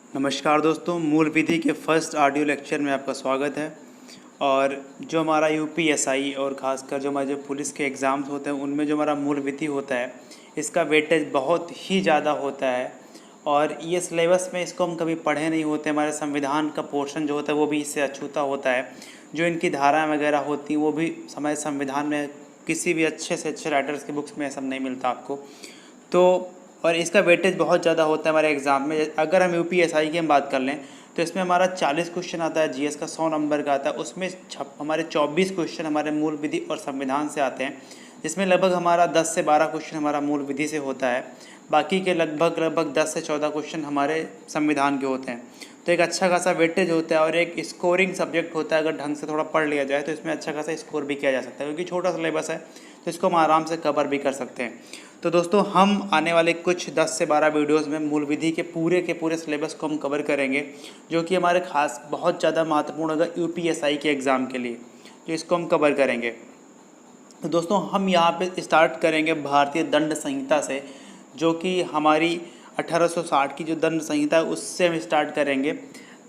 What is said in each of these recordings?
नमस्कार दोस्तों, मूल विधि के फर्स्ट ऑडियो लेक्चर में आपका स्वागत है। और जो हमारा यूपीएसआई और ख़ासकर जो हमारे जो पुलिस के एग्ज़ाम्स होते हैं उनमें जो हमारा मूल विधि होता है इसका वेटेज बहुत ही ज़्यादा होता है। और ये सिलेबस में इसको हम कभी पढ़े नहीं होते। हमारे संविधान का पोर्शन जो होता है वो भी इससे अछूता होता है। जो इनकी धाराएँ वगैरह होती हैं वो भी हमारे संविधान में किसी भी अच्छे से अच्छे राइटर्स की बुक्स में सब नहीं मिलता आपको। तो और इसका वेटेज बहुत ज़्यादा होता है हमारे एग्ज़ाम में। अगर हम यूपीएसआई की हम बात कर लें तो इसमें हमारा 40 क्वेश्चन आता है, जीएस का 100 नंबर का आता है। उसमें हमारे 24 क्वेश्चन हमारे मूल विधि और संविधान से आते हैं, जिसमें लगभग हमारा 10 से 12 क्वेश्चन हमारा मूल विधि से होता है। बाकी के लगभग 10 से 14 क्वेश्चन हमारे संविधान के होते हैं। तो एक अच्छा खासा वेटेज होता है और एक स्कोरिंग सब्जेक्ट होता है। अगर ढंग से थोड़ा पढ़ लिया जाए तो इसमें अच्छा खासा स्कोर भी किया जा सकता है, क्योंकि छोटा सिलेबस है तो इसको हम आराम से कवर भी कर सकते हैं। तो दोस्तों, हम आने वाले कुछ 10 से 12 वीडियोस में मूल विधि के पूरे सिलेबस को हम कवर करेंगे, जो कि हमारे खास बहुत ज़्यादा महत्वपूर्ण होगा यूपीएसआई के एग्ज़ाम के लिए। तो इसको हम कवर करेंगे। तो दोस्तों, हम यहाँ पे स्टार्ट करेंगे भारतीय दंड संहिता से, जो कि हमारी 1860 की जो दंड संहिता है उससे हम स्टार्ट करेंगे।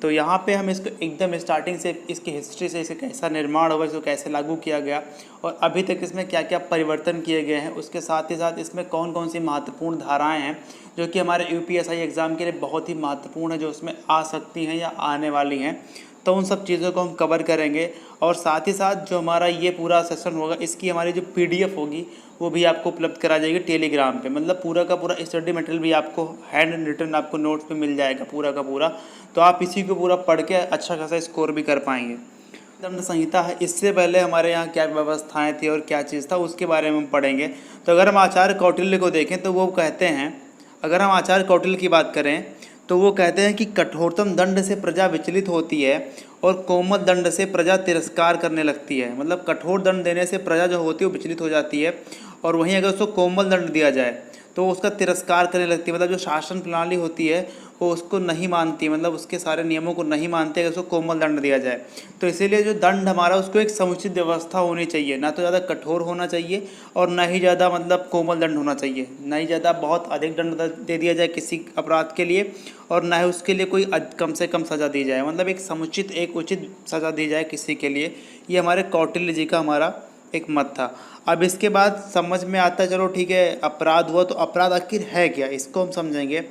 तो यहाँ पे हम इसको एकदम स्टार्टिंग से इसकी हिस्ट्री से, इसे कैसा निर्माण हुआ, इसको कैसे लागू किया गया और अभी तक इसमें क्या क्या परिवर्तन किए गए हैं, उसके साथ ही साथ इसमें कौन कौन सी महत्वपूर्ण धाराएं हैं जो कि हमारे यूपीएसआई एग्ज़ाम के लिए बहुत ही महत्वपूर्ण है, जो उसमें आ सकती हैं या आने वाली हैं। तो उन सब चीज़ों को हम कवर करेंगे। और साथ ही साथ जो हमारा ये पूरा सेशन होगा, इसकी हमारी जो पीडीएफ होगी वो भी आपको उपलब्ध करा जाएगी टेलीग्राम पे। मतलब पूरा का पूरा स्टडी मटेरियल भी आपको हैंड रिटन आपको नोट्स पे मिल जाएगा पूरा का पूरा। तो आप इसी को पूरा पढ़ के अच्छा खासा स्कोर भी कर पाएंगे। दंड संहिता है, इससे पहले हमारे यहाँ क्या व्यवस्थाएँ थी और क्या चीज़ था उसके बारे में हम पढ़ेंगे। तो अगर हम आचार्य कौटिल्य को देखें तो वो कहते हैं, अगर हम आचार्य कौटिल्य की बात करें तो वो कहते हैं कि कठोरतम दंड से प्रजा विचलित होती है और कोमल दंड से प्रजा तिरस्कार करने लगती है। मतलब कठोर दंड देने से प्रजा जो होती है वो विचलित हो जाती है, और वहीं अगर उसको कोमल दंड दिया जाए तो उसका तिरस्कार करने लगती है। मतलब जो शासन प्रणाली होती है वो उसको नहीं मानती, मतलब उसके सारे नियमों को नहीं मानते अगर उसको कोमल दंड दिया जाए। तो इसीलिए जो दंड हमारा उसको एक समुचित व्यवस्था होनी चाहिए, ना तो ज़्यादा कठोर होना चाहिए और ना ही ज़्यादा मतलब कोमल दंड होना चाहिए। ना ही ज़्यादा बहुत अधिक दंड दे दिया जाए किसी अपराध के लिए और ना ही उसके लिए कोई कम से कम सज़ा दी जाए। मतलब एक समुचित एक उचित सज़ा दी जाए किसी के लिए। ये हमारे कौटिल्य जी का हमारा एक मत था। अब इसके बाद समझ में आता है, चलो ठीक है अपराध हुआ, तो अपराध आखिर है क्या, इसको हम समझेंगे।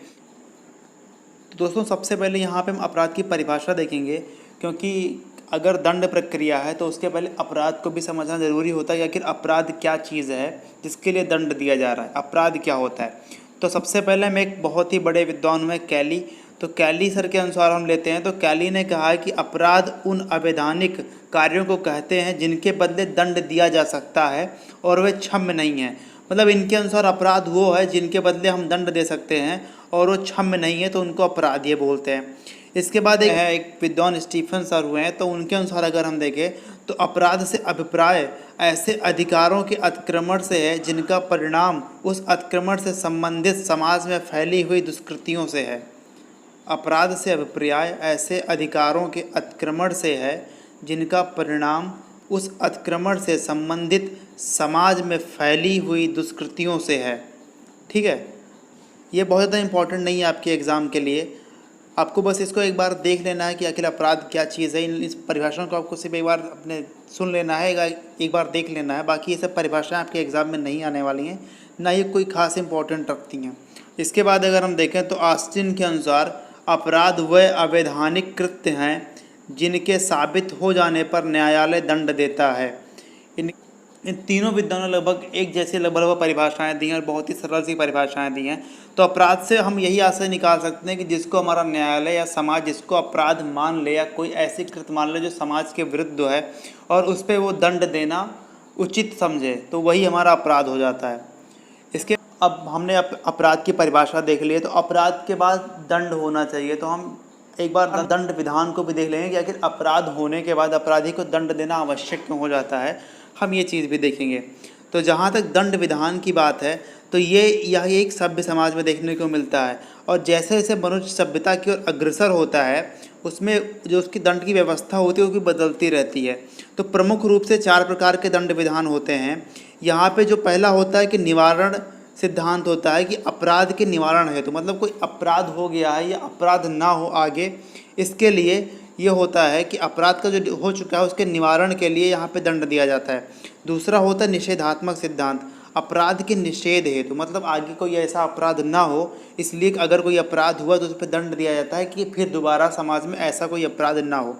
तो दोस्तों, सबसे पहले यहाँ पे हम अपराध की परिभाषा देखेंगे, क्योंकि अगर दंड प्रक्रिया है तो उसके पहले अपराध को भी समझना ज़रूरी होता है कि आखिर अपराध क्या चीज़ है जिसके लिए दंड दिया जा रहा है, अपराध क्या होता है। तो सबसे पहले हम एक बहुत ही बड़े विद्वान हुए कैली, तो कैली सर के अनुसार हम लेते हैं तो कैली ने कहा है कि अपराध उन अवैधानिक कार्यों को कहते हैं जिनके बदले दंड दिया जा सकता है और वे क्षम्य नहीं है। मतलब इनके अनुसार अपराध वो है जिनके बदले हम दंड दे सकते हैं और वो क्षम्य नहीं है, तो उनको अपराध ये बोलते हैं। इसके बाद एक विद्वान स्टीफन सर हुए हैं, तो उनके अनुसार अगर हम देखें तो अपराध से अभिप्राय ऐसे अधिकारों के अतिक्रमण से है जिनका परिणाम उस अतिक्रमण से संबंधित समाज में फैली हुई दुष्कृतियों से है। अपराध से अभिप्राय ऐसे अधिकारों के अतिक्रमण से है जिनका परिणाम उस अतिक्रमण से संबंधित समाज में फैली हुई दुष्कृतियों से है। ठीक है, ये बहुत ज़्यादा इम्पोर्टेंट नहीं है आपके एग्ज़ाम के लिए। आपको बस इसको एक बार देख लेना है कि आखिर अपराध क्या चीज़ है। इस परिभाषा को आपको सिर्फ एक बार अपने सुन लेना है, एक बार देख लेना है। बाकी ये सब परिभाषाएँ आपके एग्ज़ाम में नहीं आने वाली हैं, ना ये कोई खास इंपॉर्टेंट रखती हैं। इसके बाद अगर हम देखें तो ऑस्टिन के अनुसार अपराध वह अवैधानिक कृत्य हैं जिनके साबित हो जाने पर न्यायालय दंड देता है। इन तीनों विद्वानों लगभग एक जैसी लगभग परिभाषाएं दी हैं और बहुत ही सरल सी परिभाषाएं दी हैं। तो अपराध से हम यही आशय निकाल सकते हैं कि जिसको हमारा न्यायालय या समाज जिसको अपराध मान ले या कोई ऐसी कृत्य मान ले जो समाज के विरुद्ध है और उस पर वो दंड देना उचित समझे, तो वही हमारा अपराध हो जाता है। इसके अब हमने अपराध की परिभाषा देख ली है, तो अपराध के बाद दंड होना चाहिए। तो हम एक बार दंड विधान को भी देख लेंगे कि आखिर अपराध होने के बाद अपराधी को दंड देना आवश्यक क्यों हो जाता है, हम ये चीज़ भी देखेंगे। तो जहाँ तक दंड विधान की बात है तो यह एक सभ्य समाज में देखने को मिलता है, और जैसे जैसे मनुष्य सभ्यता की ओर अग्रसर होता है उसमें जो उसकी दंड की व्यवस्था होती है वो भी बदलती रहती है। तो प्रमुख रूप से 4 प्रकार के दंड विधान होते हैं। यहाँ पे जो पहला होता है कि निवारण सिद्धांत होता है कि अपराध के निवारण हेतु, मतलब कोई अपराध हो गया है या अपराध ना हो आगे, इसके लिए ये होता है कि अपराध का जो हो चुका है उसके निवारण के लिए यहाँ पे दंड दिया जाता है। दूसरा होता है निषेधात्मक सिद्धांत, अपराध के निषेध हेतु, मतलब आगे कोई ऐसा अपराध ना हो इसलिए अगर कोई अपराध हुआ तो उस पर दंड दिया जाता है कि फिर दोबारा समाज में ऐसा कोई अपराध ना हो।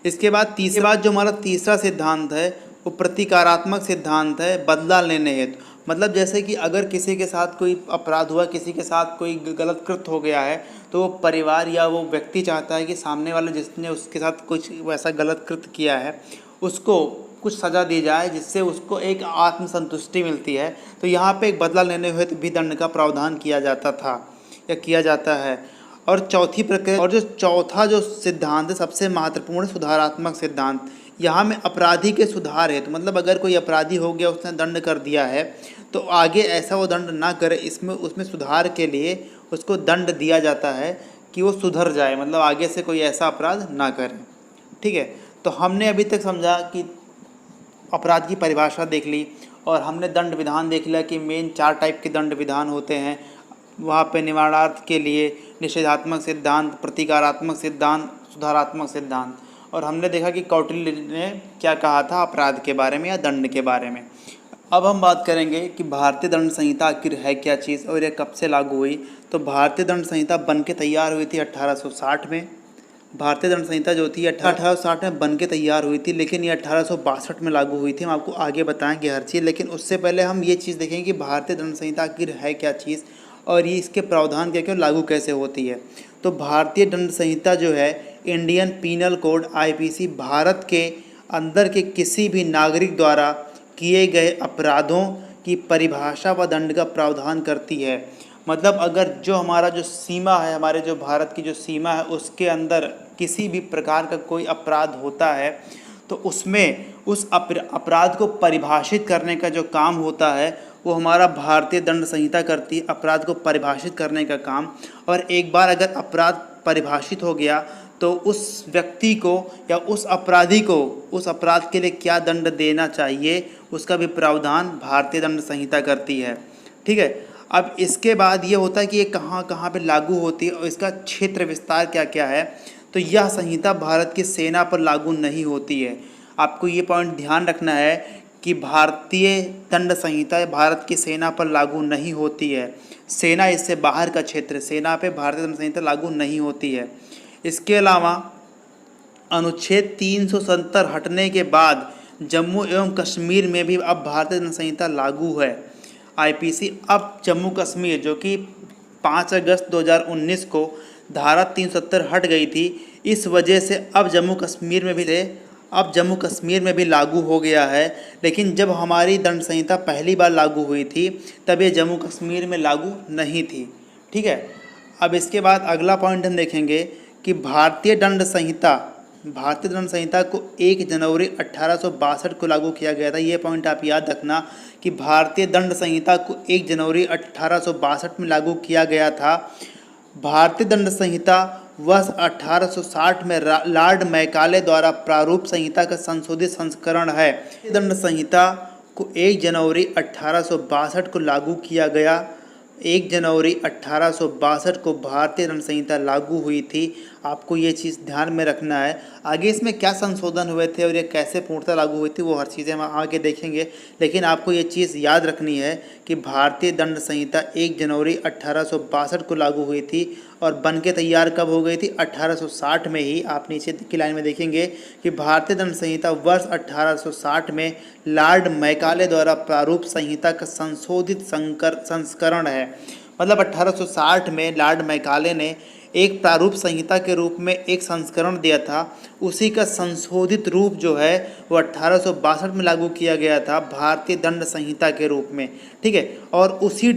इसके बाद तीसरी बात जो हमारा तीसरा सिद्धांत है वो प्रतिकारात्मक सिद्धांत है, बदला लेने हेतु। मतलब जैसे कि अगर किसी के साथ कोई अपराध हुआ, किसी के साथ कोई गलत कृत्य हो गया है, तो वो परिवार या वो व्यक्ति चाहता है कि सामने वाले जिसने उसके साथ कुछ वैसा गलत कृत्य किया है उसको कुछ सज़ा दी जाए जिससे उसको एक आत्मसंतुष्टि मिलती है। तो यहाँ पे एक बदला लेने हुए तो भी दंड का प्रावधान किया जाता था या किया जाता है। और चौथी प्रक्रिया और जो चौथा जो सिद्धांत है सबसे महत्वपूर्ण सुधारात्मक सिद्धांत, यहाँ में अपराधी के सुधार है। तो मतलब अगर कोई अपराधी हो गया, उसने दंड कर दिया है, तो आगे ऐसा वो दंड ना करे, इसमें उसमें सुधार के लिए उसको दंड दिया जाता है कि वो सुधर जाए, मतलब आगे से कोई ऐसा अपराध ना करे। ठीक है, तो हमने अभी तक समझा कि अपराध की परिभाषा देख ली और हमने दंड विधान देख लिया कि मेन 4 टाइप के दंड विधान होते हैं। वहाँ पे निवारणार्थ के लिए निषेधात्मक सिद्धांत, प्रतिकारात्मक सिद्धांत, सुधारात्मक सिद्धांत। और हमने देखा कि कौटिल्य ने क्या कहा था अपराध के बारे में या दंड के बारे में। अब हम बात करेंगे कि भारतीय दंड संहिता आखिर है क्या चीज़ और यह कब से लागू हुई। तो भारतीय दंड संहिता बन के तैयार हुई थी 1860 में। भारतीय दंड संहिता जो थी 1860 में बन के तैयार हुई थी, लेकिन ये 1862 में लागू हुई थी। हम आपको आगे बताएंगे हर चीज़, लेकिन उससे पहले हम ये चीज़ देखेंगे कि भारतीय दंड संहिता आखिर है क्या चीज़ और ये इसके प्रावधान क्या क्या लागू कैसे होती है। तो भारतीय दंड संहिता जो है इंडियन पीनल कोड IPC भारत के अंदर के किसी भी नागरिक द्वारा किए गए अपराधों की परिभाषा व दंड का प्रावधान करती है। मतलब अगर जो हमारा जो सीमा है, हमारे जो भारत की जो सीमा है उसके अंदर किसी भी प्रकार का कोई अपराध होता है तो उसमें उस अपराध को परिभाषित करने का जो काम होता है वो हमारा भारतीय दंड संहिता करती है, अपराध को परिभाषित करने का काम। और एक बार अगर अपराध परिभाषित हो गया तो उस व्यक्ति को या उस अपराधी को उस अपराध के लिए क्या दंड देना चाहिए उसका भी प्रावधान भारतीय दंड संहिता करती है। ठीक है, अब इसके बाद ये होता है कि ये कहाँ कहाँ पे लागू होती है और इसका क्षेत्र विस्तार क्या क्या है। तो यह संहिता भारत की सेना पर लागू नहीं होती है। आपको ये पॉइंट ध्यान रखना है कि भारतीय दंड संहिता भारत की सेना पर लागू नहीं होती है। सेना इससे बाहर का क्षेत्र, सेना पे भारतीय दंड संहिता लागू नहीं होती है। इसके अलावा अनुच्छेद 370 हटने के बाद जम्मू एवं कश्मीर में भी अब भारतीय दंड संहिता लागू है। IPC अब जम्मू कश्मीर जो कि 5 अगस्त 2019 को धारा 370 हट गई थी, इस वजह से अब जम्मू कश्मीर में भी लागू हो गया है। लेकिन जब हमारी दंड संहिता पहली बार लागू हुई थी तब ये जम्मू कश्मीर में लागू नहीं थी। ठीक है, अब इसके बाद अगला पॉइंट हम देखेंगे कि भारतीय दंड संहिता को 1 जनवरी 1862 को लागू किया गया था। ये पॉइंट आप याद रखना कि भारतीय दंड संहिता को 1 जनवरी 1862 में लागू किया गया था। भारतीय दंड संहिता वर्ष 1860 में लॉर्ड मैकाले द्वारा प्रारूप संहिता का संशोधित संस्करण है। दंड संहिता को 1 जनवरी 1862 को लागू किया गया। 1 जनवरी 1862 को भारतीय दंड संहिता लागू हुई थी। आपको ये चीज़ ध्यान में रखना है। आगे इसमें क्या संशोधन हुए थे और ये कैसे पूर्णतः लागू हुई थी वो हर चीज़ें हम आगे देखेंगे, लेकिन आपको ये चीज़ याद रखनी है कि भारतीय दंड संहिता 1 जनवरी 1862 को लागू हुई थी और बन के तैयार कब हो गई थी 1860 में ही। आप नीचे की लाइन में देखेंगे कि भारतीय दंड संहिता वर्ष 1860 में लॉर्ड मैकाले द्वारा प्रारूप संहिता का संशोधित संस्करण है। मतलब 1860 में लॉर्ड मैकाले ने एक प्रारूप संहिता के रूप में एक संस्करण दिया था, उसी का संशोधित रूप जो है वो 1862 में लागू किया गया था भारतीय दंड संहिता के रूप में। ठीक है, और उसी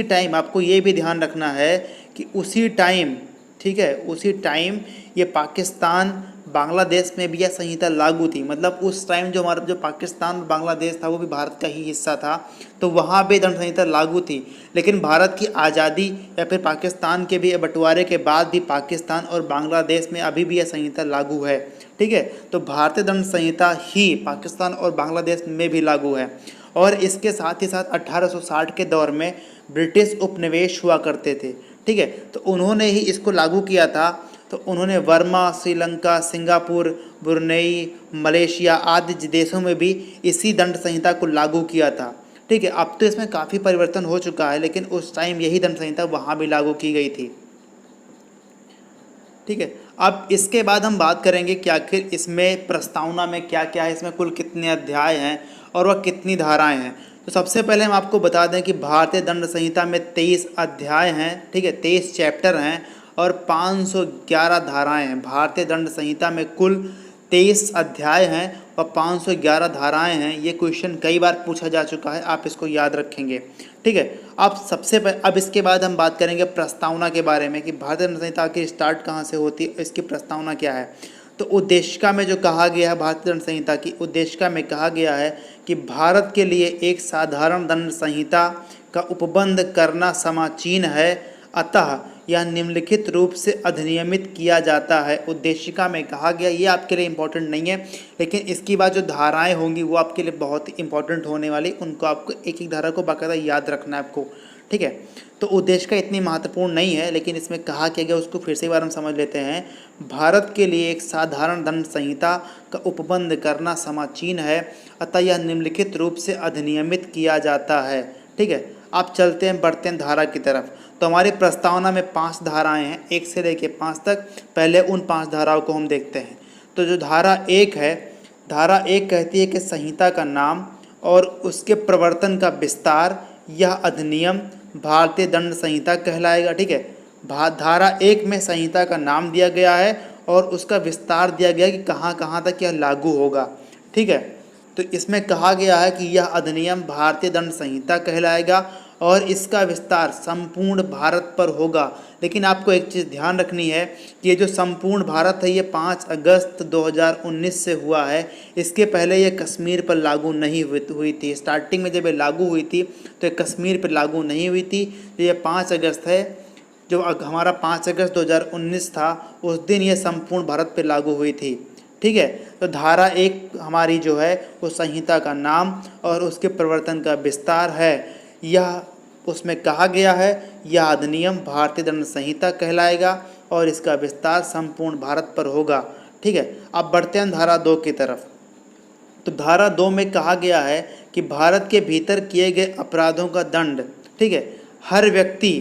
टाइम आपको ये भी ध्यान रखना है कि उसी टाइम, ठीक है, उसी टाइम ये पाकिस्तान बांग्लादेश में भी यह संहिता लागू थी। मतलब उस टाइम जो हमारा जो पाकिस्तान और बांग्लादेश था वो भी भारत का ही हिस्सा था, तो वहाँ भी दंड संहिता लागू थी। लेकिन भारत की आज़ादी या फिर पाकिस्तान के भी बंटवारे के बाद भी पाकिस्तान और बांग्लादेश में अभी भी यह संहिता लागू है। ठीक है, तो भारतीय दंड संहिता ही पाकिस्तान और बांग्लादेश में भी लागू है। और इसके साथ ही साथ 1860 के दौर में ब्रिटिश उपनिवेश हुआ करते थे। ठीक है, तो उन्होंने ही इसको लागू किया था। तो उन्होंने Verma, Sri Lanka, Singapore, Brunei, Malaysia आदि देशों में भी इसी दंड संहिता को लागू किया था। ठीक है, अब तो इसमें काफ़ी परिवर्तन हो चुका है, लेकिन उस टाइम यही दंड संहिता वहाँ भी लागू की गई थी। ठीक है, अब इसके बाद हम बात करेंगे कि आखिर इसमें प्रस्तावना में क्या क्या है, इसमें कुल कितने अध्याय हैं और वह कितनी धाराएं हैं। तो सबसे पहले हम आपको बता दें कि भारतीय दंड संहिता में 23 अध्याय हैं। ठीक है, 23 चैप्टर हैं और 511 धाराएं हैं। भारतीय दंड संहिता में कुल 23 अध्याय हैं और 511 धाराएं हैं। ये क्वेश्चन कई बार पूछा जा चुका है, आप इसको याद रखेंगे। ठीक है, अब इसके बाद हम बात करेंगे प्रस्तावना के बारे में कि भारतीय दंड संहिता की स्टार्ट कहाँ से होती है, इसकी प्रस्तावना क्या है। तो उद्देशिका में जो कहा गया है भारतीय दंड संहिता की उद्देशिका में कहा गया है कि भारत के लिए एक साधारण दंड संहिता का उपबंध करना समाचीन है, अतः यह निम्नलिखित रूप से अधिनियमित किया जाता है। उद्देशिका में कहा गया, ये आपके लिए इम्पोर्टेंट नहीं है, लेकिन इसकी बाद जो धाराएं होंगी वो आपके लिए बहुत ही इंपॉर्टेंट होने वाली, उनको आपको एक एक धारा को बाकायदा याद रखना है आपको। ठीक है, तो उद्देशिका इतनी महत्वपूर्ण नहीं है, लेकिन इसमें कहा क्या गया उसको फिर से एक बार हम समझ लेते हैं। भारत के लिए एक साधारण दंड संहिता का उपबंध करना समाचीन है, अतः यह निम्नलिखित रूप से अधिनियमित किया जाता है। ठीक है, आप चलते हैं बढ़ते हैं धारा की तरफ। तो हमारी प्रस्तावना में 5 धाराएं हैं, 1 से लेकर 5 तक। पहले उन 5 धाराओं को हम देखते हैं। तो जो धारा 1 है, धारा 1 कहती है कि संहिता का नाम और उसके प्रवर्तन का विस्तार, यह अधिनियम भारतीय दंड संहिता कहलाएगा। ठीक है, धारा 1 में संहिता का नाम दिया गया है और उसका विस्तार दिया गया कि कहाँ कहाँ तक यह लागू होगा। ठीक है, तो इसमें कहा गया है कि यह अधिनियम भारतीय दंड संहिता कहलाएगा और इसका विस्तार संपूर्ण भारत पर होगा। लेकिन आपको एक चीज़ ध्यान रखनी है कि ये जो संपूर्ण भारत है ये 5 अगस्त 2019 से हुआ है। इसके पहले ये कश्मीर पर लागू नहीं हुई थी। स्टार्टिंग में जब ये लागू हुई थी तो ये कश्मीर पर लागू नहीं हुई थी। तो ये 5 अगस्त है, जो हमारा 5 अगस्त 2019 था, उस दिन ये संपूर्ण भारत पर लागू हुई थी। ठीक है, तो धारा 1 हमारी जो है वो संहिता का नाम और उसके प्रवर्तन का विस्तार है। यह उसमें कहा गया है यह अधिनियम भारतीय दंड संहिता कहलाएगा और इसका विस्तार संपूर्ण भारत पर होगा। ठीक है, अब बढ़ते हैं धारा 2 की तरफ। तो धारा 2 में कहा गया है कि भारत के भीतर किए गए अपराधों का दंड, ठीक है, हर व्यक्ति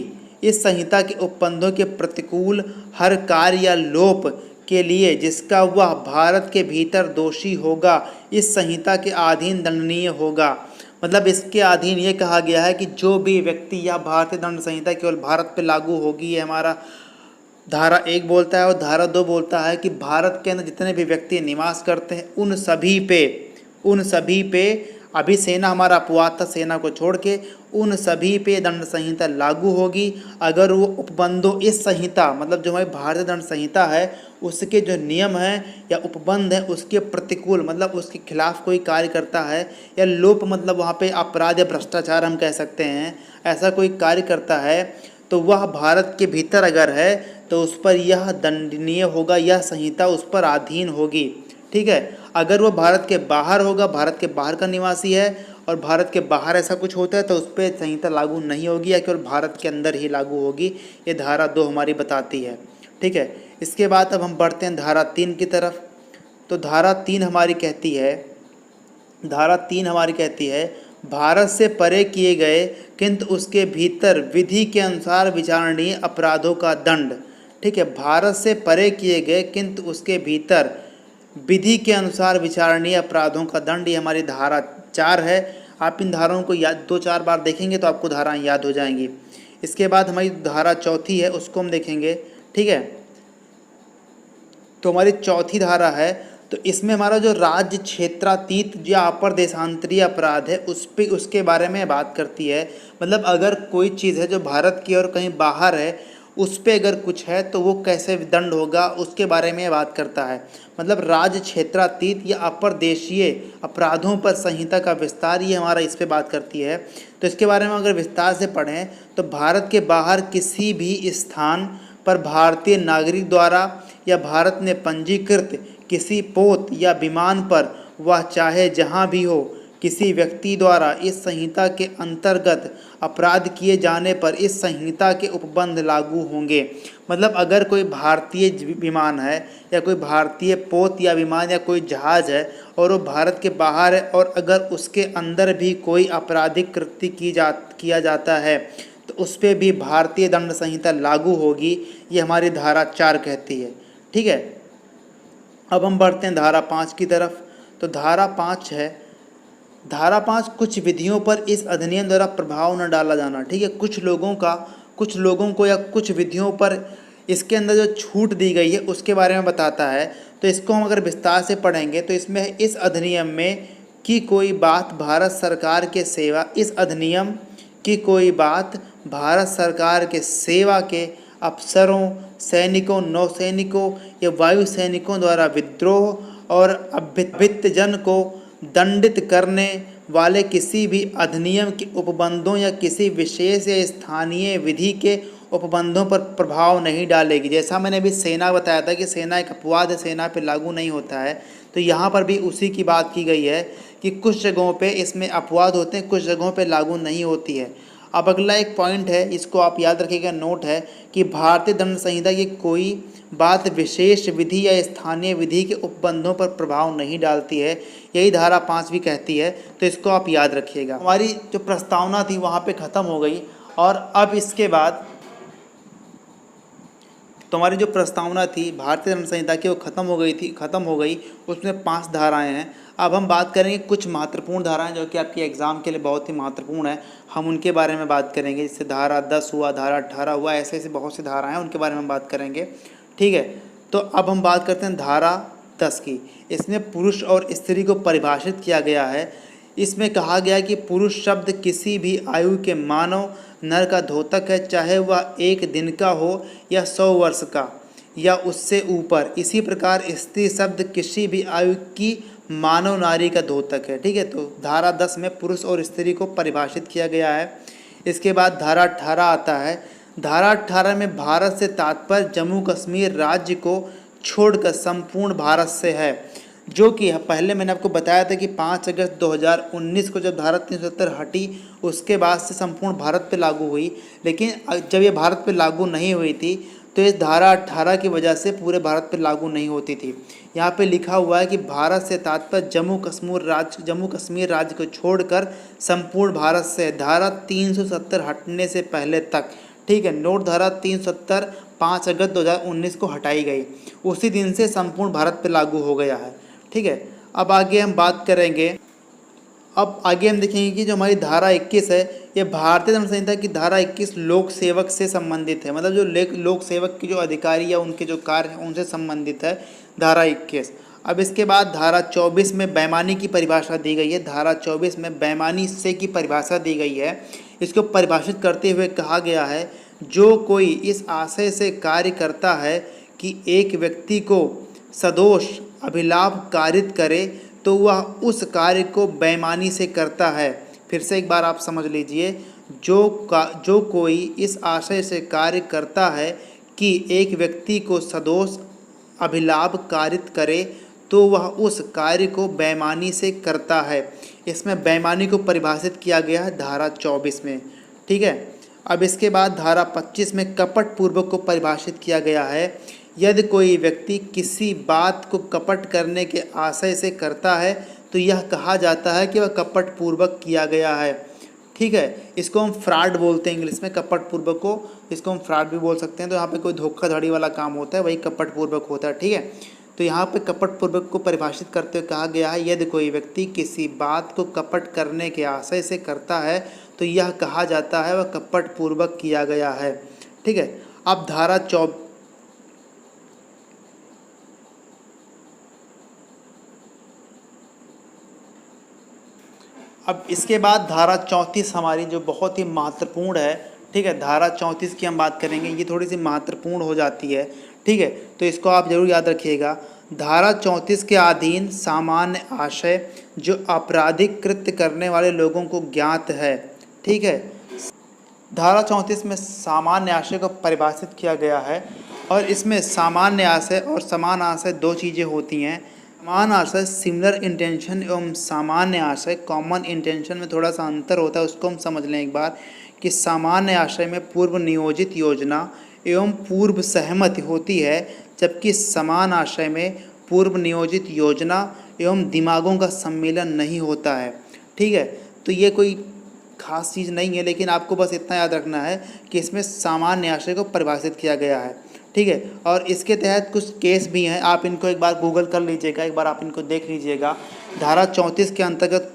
इस संहिता के उपबंधों के प्रतिकूल हर कार्य या लोप के लिए जिसका वह भारत के भीतर दोषी होगा, इस संहिता के अधीन दंडनीय होगा। मतलब इसके अधीन ये कहा गया है कि जो भी व्यक्ति या भारतीय दंड संहिता केवल भारत पे लागू होगी, ये हमारा धारा 1 बोलता है। और धारा 2 बोलता है कि भारत के अंदर जितने भी व्यक्ति निवास करते हैं उन सभी पे अभी सेना हमारा अपवाद था, सेना को छोड़ के उन सभी पे दंड संहिता लागू होगी अगर वो उपबंधों इस संहिता, मतलब जो हमारी भारतीय दंड संहिता है उसके जो नियम हैं या उपबंध है उसके प्रतिकूल, मतलब उसके खिलाफ कोई कार्य करता है, या लोप मतलब वहाँ पे अपराध या भ्रष्टाचार हम कह सकते हैं, ऐसा कोई कार्य करता है तो वह भारत के भीतर अगर है तो उस पर यह दंडनीय होगा, यह संहिता उस पर अधीन होगी। ठीक है, अगर वो भारत के बाहर होगा, भारत के बाहर का निवासी है और भारत के बाहर ऐसा कुछ होता है तो उस पर संहिता लागू नहीं होगी या केवल भारत के अंदर ही लागू होगी। ये धारा 2 हमारी बताती है। ठीक है, इसके बाद अब हम बढ़ते हैं धारा 3 की तरफ। तो धारा 3 हमारी कहती है भारत से परे किए गए किंतु उसके भीतर विधि के अनुसार विचारणीय अपराधों का दंड। ठीक है, भारत से परे किए गए किंतु उसके भीतर विधि के अनुसार विचारणीय अपराधों का दंड, ये हमारी धारा 4 है। आप इन धाराओं को 2-4 बार देखेंगे तो आपको धाराएं याद हो जाएंगी। इसके बाद हमारी धारा 4 है, उसको हम देखेंगे। ठीक है, तो हमारी 4 धारा है, तो इसमें हमारा जो राज्य क्षेत्रातीत या अपर देशांतरीय अपराध है उसके बारे में बात करती है। मतलब अगर कोई चीज़ है जो भारत की और कहीं बाहर है उस पर अगर कुछ है तो वो कैसे दंड होगा उसके बारे में बात करता है। मतलब राज्य क्षेत्रातीत या अपर देशीय अपराधों पर संहिता का विस्तार, ये हमारा इस पे बात करती है। तो इसके बारे में अगर विस्तार से पढ़ें तो भारत के बाहर किसी भी स्थान पर भारतीय नागरिक द्वारा या भारत ने पंजीकृत किसी पोत या विमान पर वह चाहे जहाँ भी हो किसी व्यक्ति द्वारा इस संहिता के अंतर्गत अपराध किए जाने पर इस संहिता के उपबंध लागू होंगे। मतलब अगर कोई भारतीय विमान है या कोई भारतीय पोत या विमान या कोई जहाज़ है और वो भारत के बाहर है और अगर उसके अंदर भी कोई आपराधिक कृत्य किया जाता है तो उस पर भी भारतीय दंड संहिता लागू होगी। ये हमारी धारा 4 कहती है। ठीक है, अब हम बढ़ते हैं धारा 5 की तरफ। तो धारा 5 है, धारा 5 कुछ विधियों पर इस अधिनियम द्वारा प्रभाव न डाला जाना। ठीक है, कुछ लोगों को या कुछ विधियों पर इसके अंदर जो छूट दी गई है उसके बारे में बताता है। तो इसको हम अगर विस्तार से पढ़ेंगे तो इसमें इस अधिनियम में की कोई बात भारत सरकार के सेवा इस अधिनियम की कोई बात भारत सरकार के सेवा के अफसरों, सैनिकों, नौसैनिकों या वायु सैनिकों द्वारा विद्रोह और अभ्युत्थान को दंडित करने वाले किसी भी अधिनियम के उपबंधों या किसी विशेष या स्थानीय विधि के उपबंधों पर प्रभाव नहीं डालेगी। जैसा मैंने अभी सेना बताया था कि सेना एक अपवाद है, सेना पे लागू नहीं होता है, तो यहाँ पर भी उसी की बात की गई है कि कुछ जगहों पे इसमें अपवाद होते हैं, कुछ जगहों पे लागू नहीं होती है। अब अगला एक पॉइंट है, इसको आप याद रखिएगा, नोट है कि भारतीय दंड संहिता की कोई बात विशेष विधि या स्थानीय विधि के उपबंधों पर प्रभाव नहीं डालती है। यही धारा 5 भी कहती है, तो इसको आप याद रखिएगा। हमारी जो प्रस्तावना थी वहाँ पे ख़त्म हो गई और अब इसके बाद तो हमारी जो प्रस्तावना थी भारतीय दंड संहिता की वो ख़त्म हो गई। उसमें 5 धाराएं हैं। अब हम बात करेंगे कुछ महत्वपूर्ण धाराएं जो कि आपके एग्ज़ाम के लिए बहुत ही महत्वपूर्ण है, हम उनके बारे में बात करेंगे। जैसे धारा 10 हुआ, धारा 18 हुआ, ऐसे ऐसे बहुत सी धाराएं हैं, उनके बारे में हम बात करेंगे। ठीक है, तो अब हम बात करते हैं धारा 10 की। इसमें पुरुष और स्त्री को परिभाषित किया गया है। इसमें कहा गया है कि पुरुष शब्द किसी भी आयु के मानव नर का द्योतक है, चाहे वह 1 दिन का हो या 100 वर्ष का या उससे ऊपर। इसी प्रकार स्त्री शब्द किसी भी आयु की मानव नारी का द्योतक है। ठीक है, तो धारा 10 में पुरुष और स्त्री को परिभाषित किया गया है। इसके बाद धारा 18 आता है। धारा 18 में भारत से तात्पर्य जम्मू कश्मीर राज्य को छोड़कर संपूर्ण भारत से है, जो कि पहले मैंने आपको बताया था कि 5 अगस्त 2019 को जब धारा 370 हटी उसके बाद से संपूर्ण भारत पे लागू हुई। लेकिन जब ये भारत पे लागू नहीं हुई थी तो इस धारा 18 की वजह से पूरे भारत पे लागू नहीं होती थी। यहाँ पे लिखा हुआ है कि भारत से तात्पर्य जम्मू कश्मीर राज्य को छोड़कर संपूर्ण भारत से, धारा 370 हटने से पहले तक। ठीक है, नोट, धारा 370 5 अगस्त 2019 को हटाई गई, उसी दिन से संपूर्ण भारत पे लागू हो गया है। ठीक है, अब आगे हम बात करेंगे। अब आगे हम देखेंगे कि जो हमारी धारा 21 है ये भारतीय दंड संहिता की धारा 21 लोक सेवक से संबंधित है। मतलब जो लोक सेवक की जो अधिकारी या उनके जो कार्य हैं उनसे संबंधित है धारा 21। अब इसके बाद धारा 24 में बेईमानी की परिभाषा दी गई है। धारा 24 में बेईमानी से की परिभाषा दी गई है। इसको परिभाषित करते हुए कहा गया है, जो कोई इस आशय से कार्य करता है कि एक व्यक्ति को सदोष अभिलाभ कारित करे तो वह उस कार्य को बेईमानी से करता है। फिर से एक बार आप समझ लीजिए, जो कोई इस आशय से कार्य करता है कि एक व्यक्ति को सदोष अभिलाभ कारित करे तो वह उस कार्य को बेईमानी से करता है। इसमें बेईमानी को परिभाषित किया गया है धारा 24 में। ठीक है, अब इसके बाद धारा 25 में कपट पूर्वक को परिभाषित किया गया है। यदि कोई व्यक्ति किसी बात को कपट करने के आशय से करता है तो यह कहा जाता है कि वह कपट पूर्वक किया गया है। ठीक है, इसको हम फ्रॉड बोलते हैं इंग्लिश में, कपट पूर्वक को इसको हम फ्रॉड भी बोल सकते हैं। तो यहाँ पे कोई धोखाधड़ी वाला काम होता है वही कपट पूर्वक होता है। ठीक है, तो यहाँ पे कपट पूर्वक को परिभाषित करते हुए कहा गया है, यदि कोई व्यक्ति किसी बात को कपट करने के आशय से करता है तो यह कहा जाता है वह कपट पूर्वक किया गया है। ठीक है, अब धारा 24 अब इसके बाद धारा 34 हमारी जो बहुत ही महत्वपूर्ण है। ठीक है, धारा 34 की हम बात करेंगे, ये थोड़ी सी महत्वपूर्ण हो जाती है। ठीक है, तो इसको आप जरूर याद रखिएगा। धारा 34 के अधीन सामान्य आशय जो आपराधिक कृत्य करने वाले लोगों को ज्ञात है। ठीक है, धारा 34 में सामान्य आशय को परिभाषित किया गया है और इसमें सामान्य आशय और समान आशय दो चीज़ें होती हैं। समान आशय सिमिलर इंटेंशन एवं सामान्य आशय कॉमन इंटेंशन में थोड़ा सा अंतर होता है, उसको हम समझ लें एक बार कि सामान्य आशय में पूर्व नियोजित योजना एवं पूर्व सहमति होती है, जबकि समान आशय में पूर्व नियोजित योजना एवं दिमागों का सम्मेलन नहीं होता है। ठीक है, तो ये कोई खास चीज़ नहीं है, लेकिन आपको बस इतना याद रखना है कि इसमें सामान्य आशय को परिभाषित किया गया है। ठीक है, और इसके तहत कुछ केस भी हैं, आप इनको एक बार गूगल कर लीजिएगा, एक बार आप इनको देख लीजिएगा। धारा 34 के अंतर्गत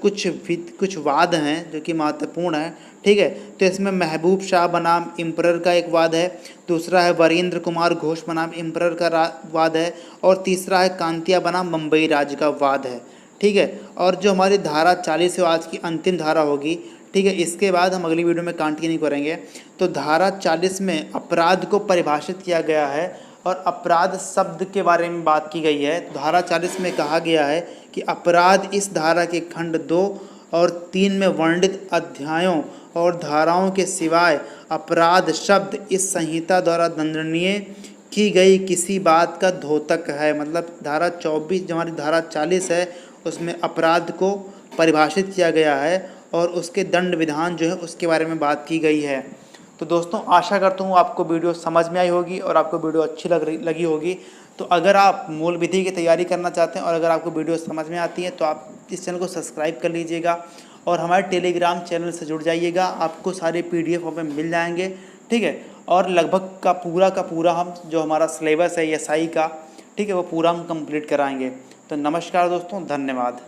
कुछ वाद हैं जो कि महत्वपूर्ण हैं। ठीक है, तो इसमें महबूब शाह बनाम इम्परर का एक वाद है, दूसरा है वरेंद्र कुमार घोष बनाम इम्परर का वाद है, और तीसरा है कांतिया बनाम बम्बई राज्य का वाद है। ठीक है, और जो हमारी धारा 40 है आज की अंतिम धारा होगी। ठीक है, इसके बाद हम अगली वीडियो में कंटिन्यू करेंगे। तो धारा 40 में अपराध को परिभाषित किया गया है और अपराध शब्द के बारे में बात की गई है। धारा 40 में कहा गया है कि अपराध इस धारा के खंड 2 और 3 में वर्णित अध्यायों और धाराओं के सिवाय अपराध शब्द इस संहिता द्वारा दंडनीय की गई किसी बात का द्योतक है। मतलब धारा 24 जो हमारी धारा 40 है उसमें अपराध को परिभाषित किया गया है और उसके दंड विधान जो है उसके बारे में बात की गई है। तो दोस्तों, आशा करता हूँ आपको वीडियो समझ में आई होगी और आपको वीडियो अच्छी लगी होगी। तो अगर आप मूल विधि की तैयारी करना चाहते हैं और अगर आपको वीडियो समझ में आती है तो आप इस चैनल को सब्सक्राइब कर लीजिएगा और हमारे टेलीग्राम चैनल से जुड़ जाइएगा, आपको सारे PDF हमें मिल जाएंगे। ठीक है, और लगभग का पूरा हम जो हमारा सिलेबस है SI का, ठीक है, वो पूरा हम कंप्लीट कराएंगे। तो नमस्कार दोस्तों, धन्यवाद।